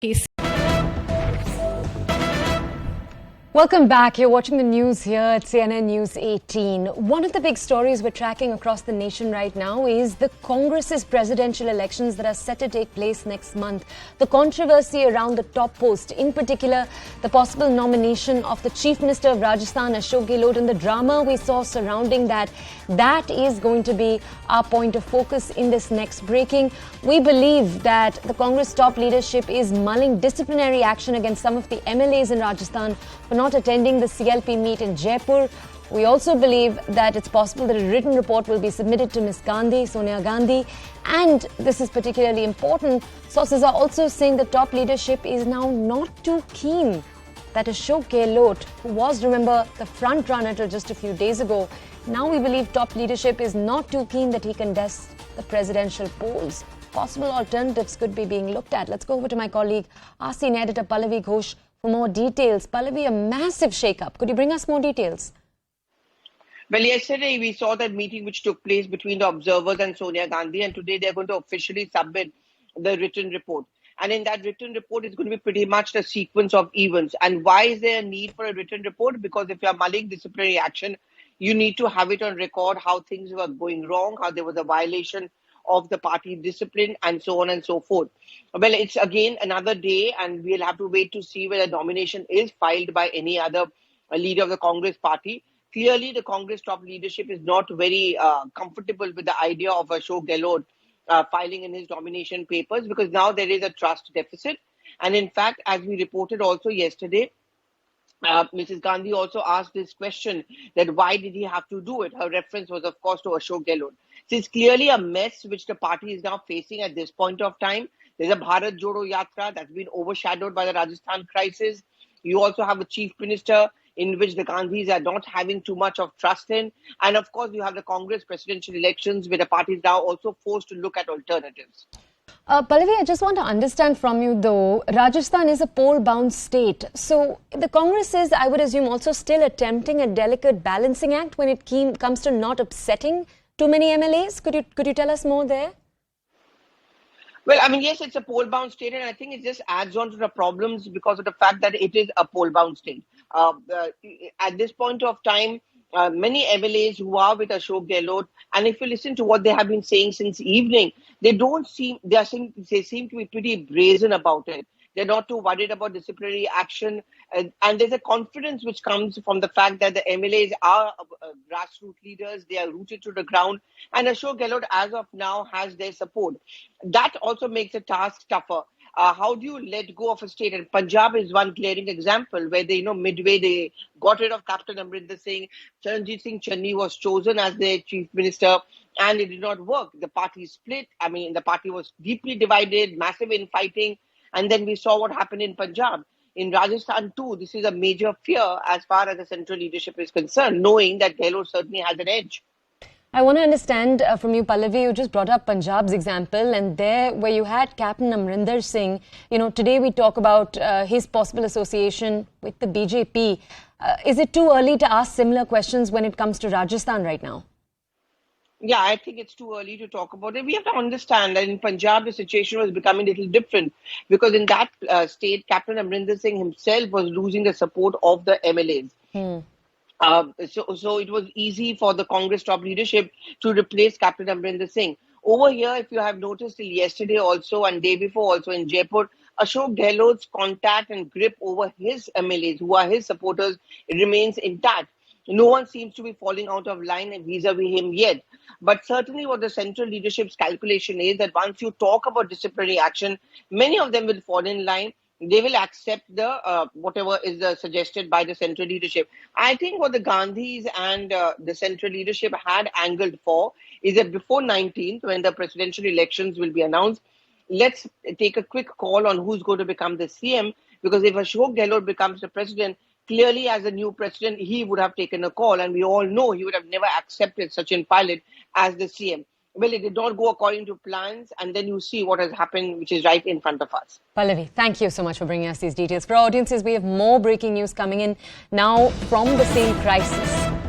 AC. Welcome back. You're watching the news here at CNN News 18. One of the big stories we're tracking across the nation right now is the Congress's presidential elections that are set to take place next month. The controversy around the top post, in particular, the possible nomination of the Chief Minister of Rajasthan, Ashok Gehlot, and the drama we saw surrounding that is going to be our point of focus in this next breaking. We believe that the Congress top leadership is mulling disciplinary action against some of the MLAs in Rajasthan for not attending the CLP meet in Jaipur. We also believe that it's possible that a written report will be submitted to Ms. Gandhi, Sonia Gandhi. And this is particularly important. Sources are also saying the top leadership is now not too keen that Ashok Gehlot, who was, remember, the front runner till just a few days ago, now we believe top leadership is not too keen that he contests the presidential polls. Possible alternatives could be being looked at. Let's go over to my colleague, our senior editor Pallavi Ghosh, for more details. Pallavi, a massive shake-up. Could you bring us more details? Well, yesterday we saw that meeting which took place between the observers and Sonia Gandhi, and today they're going to officially submit the written report. And in that written report, it's going to be pretty much the sequence of events. And why is there a need for a written report? Because if you're mulling disciplinary action, you need to have it on record how things were going wrong, how there was a violation of the party discipline, and so on and so forth. Well, it's again another day, and we'll have to wait to see whether nomination is filed by any other leader of the Congress party. Clearly, the Congress top leadership is not very comfortable with the idea of Ashok Gehlot filing in his nomination papers, because now there is a trust deficit. And in fact, as we reported also yesterday, Mrs. Gandhi also asked this question, that why did he have to do it? Her reference was, of course, to Ashok Gehlot. So it's clearly a mess which the party is now facing at this point of time. There's a Bharat Jodo Yatra that's been overshadowed by the Rajasthan crisis. You also have a chief minister in which the Gandhis are not having too much of trust in. And of course, you have the Congress presidential elections where the party is now also forced to look at alternatives. Pallavi, I just want to understand from you though, Rajasthan is a poll-bound state. So the Congress is, I would assume, also still attempting a delicate balancing act when it comes to not upsetting too many MLAs. Could you tell us more there? Well, I mean, yes, it's a poll-bound state, and I think it just adds on to the problems because of the fact that it is a poll-bound state. At this point of time, many MLAs who are with Ashok Gehlot, and if you listen to what they have been saying since evening, they seem to be pretty brazen about it. They're not too worried about disciplinary action. And there's a confidence which comes from the fact that the MLAs are grassroots leaders. They are rooted to the ground. And Ashok Gehlot, as of now, has their support. That also makes the task tougher. How do you let go of a state? And Punjab is one glaring example where they, midway they got rid of Captain Amrinder Singh. Charanjit Singh Channi was chosen as their chief minister, and it did not work. The party split. I mean, the party was deeply divided, massive infighting. And then we saw what happened in Punjab. In Rajasthan too, this is a major fear as far as the central leadership is concerned, knowing that Gehlot certainly has an edge. I want to understand from you, Pallavi, you just brought up Punjab's example, and there where you had Captain Amrinder Singh, today we talk about his possible association with the BJP. Is it too early to ask similar questions when it comes to Rajasthan right now? Yeah, I think it's too early to talk about it. We have to understand that in Punjab, the situation was becoming a little different because in that state, Captain Amrinder Singh himself was losing the support of the MLAs. So it was easy for the Congress top leadership to replace Captain Amrinder Singh. Over here, if you have noticed till yesterday also and day before also in Jaipur, Ashok Gehlot's contact and grip over his MLAs, who are his supporters, remains intact. No one seems to be falling out of line vis-a-vis him yet. But certainly what the central leadership's calculation is that once you talk about disciplinary action, many of them will fall in line. They will accept the whatever is suggested by the central leadership. I think what the Gandhis and the central leadership had angled for is that before 19th, when the presidential elections will be announced, let's take a quick call on who's going to become the CM. Because if Ashok Gehlot becomes the president, clearly as a new president, he would have taken a call. And we all know he would have never accepted Sachin Pilot as the CM. Well, it did not go according to plans, and then you see what has happened, which is right in front of us. Pallavi, thank you so much for bringing us these details. For our audiences, we have more breaking news coming in now from the same crisis.